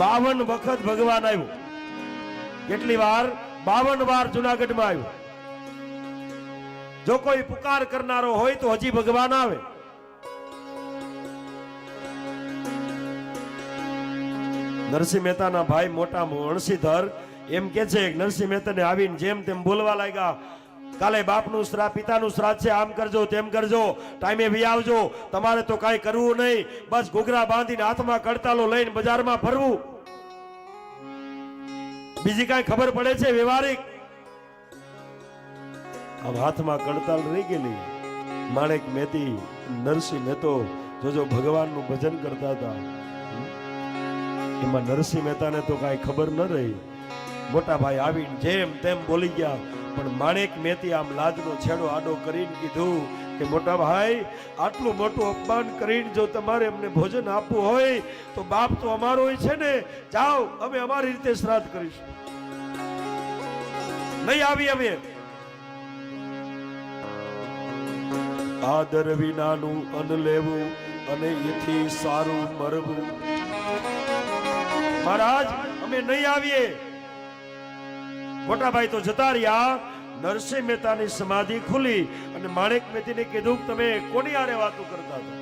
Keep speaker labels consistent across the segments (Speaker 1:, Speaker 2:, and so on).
Speaker 1: 52 વખત ભગવાન આવ્યો. કેટલી વાર? 52 વાર જુનાગઢમાં આવ્યો. જો કોઈ પુકાર કરનારો હોય તો હજી ભગવાન આવે. નરસિંહ મહેતાના ભાઈ મોટા વણસીધર એમ કે છે કે નરસિંહ મહેતાને આવીને જેમ તેમ બોલવા લાગ્યા. કાલે બાપનું શ્રાદ્ધ, પિતાનું શ્રાદ્ધ છે, આમ કરજો તેમ કરજો, ટાઈમે વી આવજો, તમારે તો કાંઈ કરવું નહીં, બસ ઘૂઘરા બાંધીને હાથમાં કડતાલો લઈને બજારમાં ફરવું. બીજી કાંઈ ખબર પડે છે વ્યવહારિક? આમ હાથમાં કડતાલ રહી ગયેલી. માણેક મહેતી, નરસિંહ મહેતો જોજો ભગવાનનું ભજન કરતા હતા. એમાં નરસિંહ મહેતાને તો કાંઈ ખબર ન રહી. મોટા ભાઈ આવીને જેમ તેમ બોલી ગયા. પણ માણેક મહેતી આમ લાજનો છેડો આડો કરીને કીધું કે મોટા ભાઈ, આટલું મોટું અપમાન કરીને જો તમારે અમને ભોજન આપવું હોય તો બાપ તો અમારો હોય છે ને, જાઓ અમે અમારી રીતે શ્રાદ્ધ કરીશું. નહીં આવી અમે. આદર વિનાનું અન્ન લેવું અને એથી સારું મરવું. મહારાજ અમે નહીં આવીએ. મોટા ભાઈ તો જતા રહ્યા. નરસિંહ મહેતાની સમાધિ ખુલી અને માણેક મહેતીને કીધું તમે કોની હારે વાતો કરતા હતા?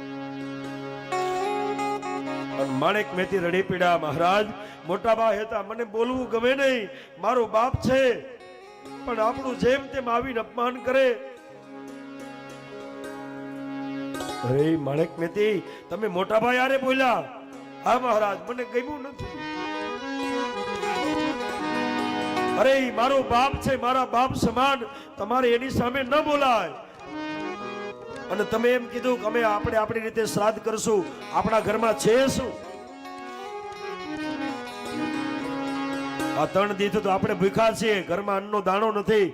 Speaker 1: અને માણેક મહેતી રડી પીડા. મહારાજ, મોટા ભાઈ હતા, મને બોલવું ગમે નહીં, મારો બાપ છે, પણ આપણું જેમ તેમ આવીને અપમાન કરે. અરે માણેક મહેતી, તમે મોટા ભાઈ હારે બોલ્યા? હા મહારાજ, મને ગમ્યું નથી. અરે મારો બાપ છે, મારા બાપ સમાન, તમારે એની સામે ન બોલાય. અને તમે એમ કીધું કે અમે આપણે આપણી રીતે શ્રાદ્ધ કરશું, આપણા ઘરમાં છે શું? આ તણ દીધું તો આપણે ભૂખ્યા છીએ, ઘરમાં અન્નનો દાણો નથી.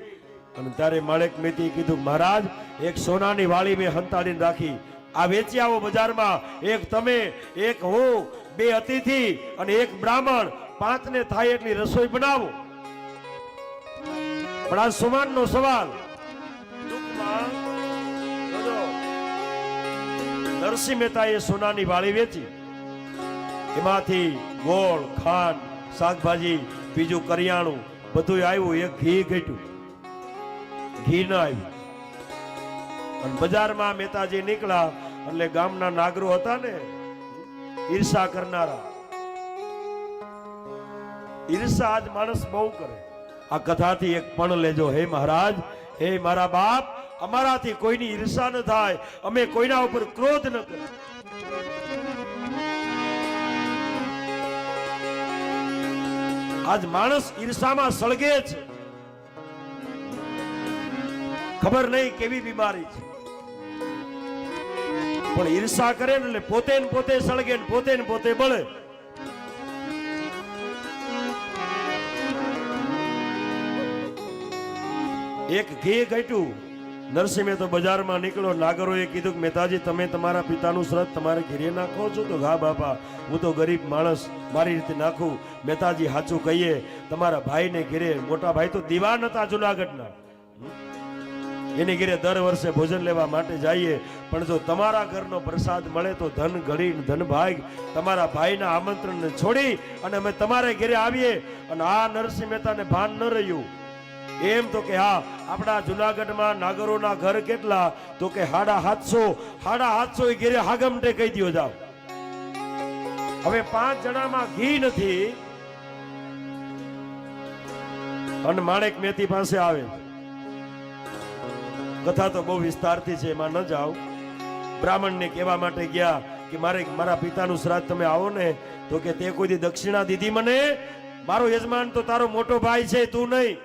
Speaker 1: અને ત્યારે માણેક મહેતી કીધું મહારાજ, એક સોનાની વાળી મેં હંતાડીને રાખી, આ વેચી આવો બજારમાં. એક તમે, એક હું, 2 અતિથિ અને 1 બ્રાહ્મણ, 5 ને થાય એટલી રસોઈ બનાવો. પણ આ સુમાનનો સવાલ. નરસિંહ મહેતાએ સોનાની વાળી વેચી, એમાંથી ગોળ, ખાંડ, શાકભાજી, બીજું કરિયાણું બધું આવ્યું. એક ઘી ઘટ્યું, ઘી ના આવ્યું. અને બજારમાં મહેતાજી નીકળ્યા એટલે ગામના નાગરો હતા ને, ઈર્ષા કરનારા. ઈર્ષા આજ માણસ બહુ કરે. આ કથાથી એક પણ લેજો. હે મહારાજ, હે મારા બાપ, અમારાથી કોઈની ઈર્ષા ન થાય, અમે કોઈના ઉપર ક્રોધ ન કરીએ. આજ માણસ ઈર્ષામાં સળગે છે. ખબર નહીં કેવી બીમારી છે, પણ ઈર્ષા કરે ને એટલે પોતે ને પોતે સળગે ને પોતે ને પોતે બળે. એક ઘી ઘટ્યું. નરસિંહ મહેતો બજારમાં નીકળ્યો. નાગરોએ કીધું કે મહેતાજી, તમે તમારા પિતાનું શ્રાદ્ધ તમારે ઘરે નાખો છો? તો હા બાપા, હું તો ગરીબ માણસ, મારી રીતે નાખું. મહેતાજી સાચું કહીએ, તમારા ભાઈને ઘરે, મોટા ભાઈ તો દીવાન હતા જુનાગઢના, એની ઘરે દર વર્ષે ભોજન લેવા માટે જઈએ. પણ જો તમારા ઘરનો પ્રસાદ મળે તો ધન ઘડી ધન ભાગ. તમારા ભાઈના આમંત્રણને છોડી અને અમે તમારે ઘરે આવીએ. અને આ નરસિંહ મહેતાને ભાન ન રહ્યું. એમ તો કે હા, આપણા જુનાગઢમાં નાગરોના ઘર કેટલા? તો કે 750 એ ઘરે હાગમટે કહી દો જાવ. હવે 5 જણામાં ઘી નથી. અને માણેક મહેતી પાસે આવે. કથા તો બહુ વિસ્તારથી છે, એમાં ન જાઓ. બ્રાહ્મણને કહેવા માટે ગયા કે મારા પિતાનું શ્રાદ્ધ તમે આવો ને. તો કે તે કોઈ દી દક્ષિણા દીધી મને? મારો યજમાન તો તારો મોટો ભાઈ છે, તું નહીં.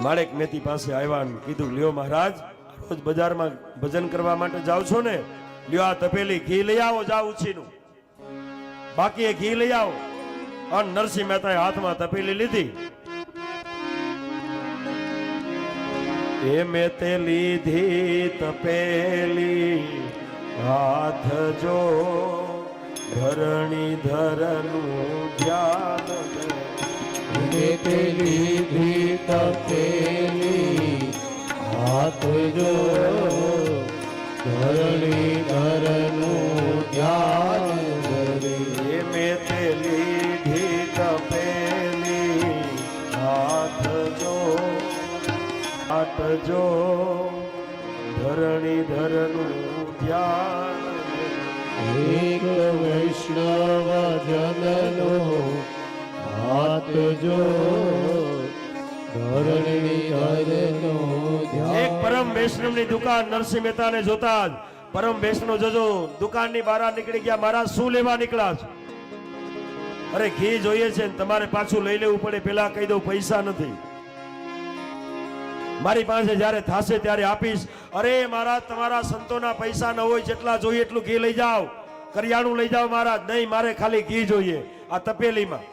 Speaker 1: માણેક મહેતી પાસે આવ્યા ને કીધું, લ્યો મહારાજ, રોજ બજારમાં ભજન કરવા માટે જાવ છો ને, લ્યો આ તપેલી ઘી લઈ આવો, જાવ ઉછીનું, બાકી એ ઘી લઈ આવો. અને નરસિંહ મહેતાએ હાથમાં તપેલી લીધી. એ મેં તે લીધી તપેલી હાથ જો, ધરણી ધરનું ધ્યાન.
Speaker 2: તે લીધી તપેલી હાથ જો, ધરણી ધરનું ધ્યાન.
Speaker 1: રાખજો ધરણી ધરનું ધ્યાન
Speaker 2: એક વૈષ્ણવ જનનો હાથ જો ધરણી હરનો
Speaker 1: એક પરમ વૈષ્ણવની દુકાન નરસિંહ મહેતાને જોતા જ પરમ વૈષ્ણવ જજો દુકાનની બહાર નીકળી ગયા. મારા શું લેવા નીકળ્યા છો? અરે ઘી જોઈએ છે ને તમારે પાછું લઈ લેવું પડે. પેલા કહી દઉં પૈસા નથી, મારી પાસે જ્યારે થાશે ત્યારે આપીશ. અરે મારા તમારા સંતોના પૈસા ન હોય, જેટલા જોઈએ એટલું ઘી લઈ જાઓ, કરિયાણું લઈ જાઓ મહારાજ. નહીં, મારે ખાલી ઘી જોઈએ આ તપેલીમાં.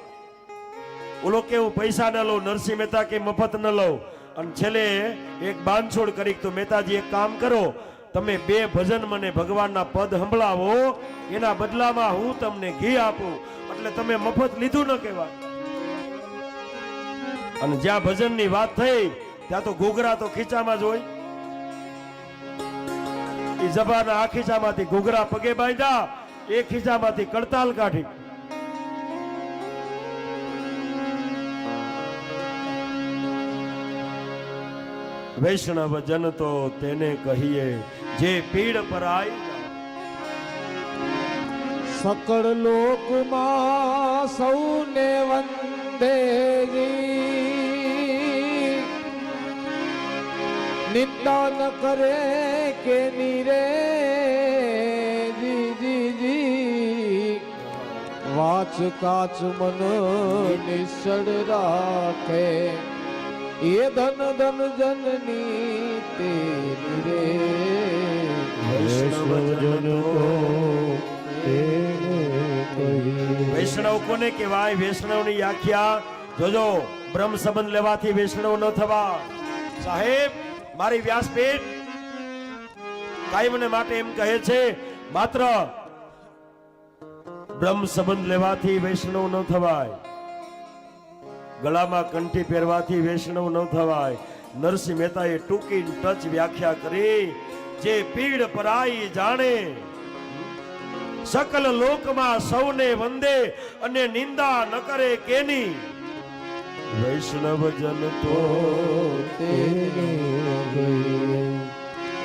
Speaker 1: ઓલો કેવું પૈસા ન લો, નરસિંહ મહેતા કે મફત ન લો. અને છેલ્લે એક બાંધછોડ કરી તો મહેતાજી એક કામ કરો, તમે 2 ભજન મને ભગવાનના પદ સંભળાવો, એના બદલામાં હું તમને ઘી આપું. એટલે તમે મફત લીધું ન કહેવાય. અને જ્યાં ભજનની વાત થઈ ત્યાં તો ઘૂઘરા તો ખીચામાં જ હોય. એ જબાના આ ખીચામાંથી ઘૂઘરા પગે બાંધ્યા, એ ખીચામાંથી કડતાલ કાઢી. વૈષ્ણવ જન તો તેને કહીએ જે પીડ પર આઈ.
Speaker 2: સકળ લોકમાં સૌને વંદે જી, નિંદા ન કરે કે નીરે જી જી જી, વાચ કાચ મન નિશ્ચળ રાખે, એ ધન ધન જનની તેરી રે.
Speaker 1: વૈષ્ણવ જન વૈષ્ણવ કોને કહેવાય? વૈષ્ણવની વ્યાખ્યા જોજો. બ્રહ્મ સંબંધ લેવાથી વૈષ્ણવ ન થવા. સાહેબ મારી વ્યાસપીઠ કાયમને માટે એમ કહે છે, માત્ર બ્રહ્મ સંબંધ લેવાથી વૈષ્ણવ ન થવાય, ગળામાં કંઠી પહેરવાથી વૈષ્ણવ ન થવાય. નરસિંહ મહેતાએ ટૂંકી ટચ વ્યાખ્યા કરી, જે પીડ પરાઈ જાણે, સકલ લોકમાં સૌને વંદે અને નિંદા ન કરે કેની. વૈષ્ણવ જન તો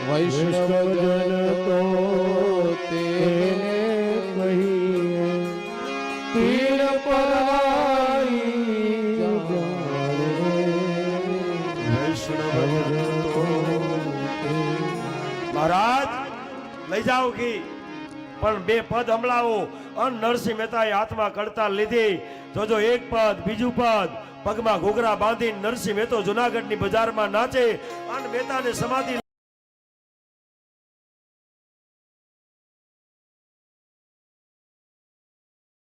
Speaker 2: વૈષ્ણવ જન તો તેને કહીએ, પીડ પરાઈ
Speaker 1: મહારાજ લઈ જાઓ ઘી, પણ 2 પદ સંભળાવો. અન નરસિંહ મહેતાએ હાથમાં કડતાલ લીધી. જોજો એક પદ, બીજું પદ, પગમાં ઘૂઘરા બાંધી નરસિંહ મહેતો જુનાગઢની બજારમાં નાચે. અને મહેતાને સમાધિ